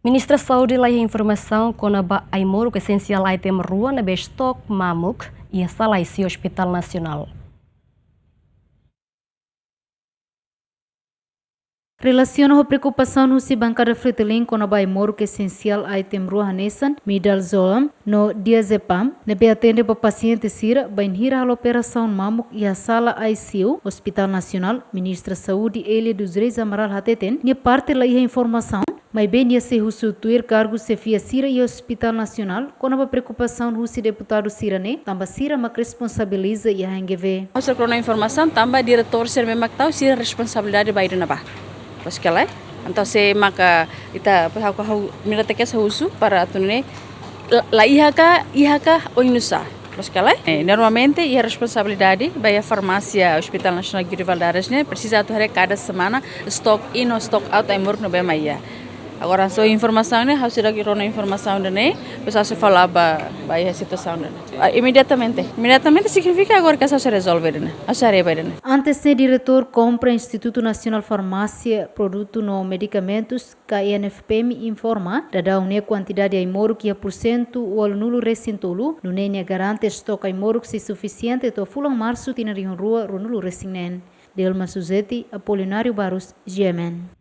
Ministra Saúde lá informação com a Aimoro que essencial item rua na estoque mamuk e a sala IC Hospital Nacional. Relaciona a preocupação no si bancada Fretilin com a Aimoro que essencial item rua nessan midalzolam no diazepam nebe atende para paciente sira bem hira a operação mamuk e a sala ICU Hospital Nacional. Ministra Saúde Elia dos Reis Amaral Hateten ne parte lá informação mas bem ia se substituir cargo se fia Sira e Hospital Nacional, com a preocupação do deputado Sirane, também Sira mas responsabiliza e a HNGV. Nós trocamos informação, também diretor ser mesmo que tal, Sira responsabilidade vai na barra. Mas que lá, então se maka ita mira te que se uso para tunne la ihaka oinusa. Mas que lá, normalmente a responsabilidade vai a farmácia Hospital Nacional de Valadares, né? Precisa atuar cada semana stock in ou stock out em morro no bem maia. Agora, só informação, né? Você dá que a informação, né? Pessoal se fala vai a situação, né? Imediatamente significa agora que essa se resolve, né? Essa resolve, né? Antes de diretor compra Instituto Nacional Farmácia Produto no Medicamentos, que a INFPM informa da uma quantidade de imoro que é porcento o nulo recintolo, no nem garante estoque imoro que se suficiente to fulang março tinha rua nulo recinen. Delma Suzeti, Apolinário Barros, GMN.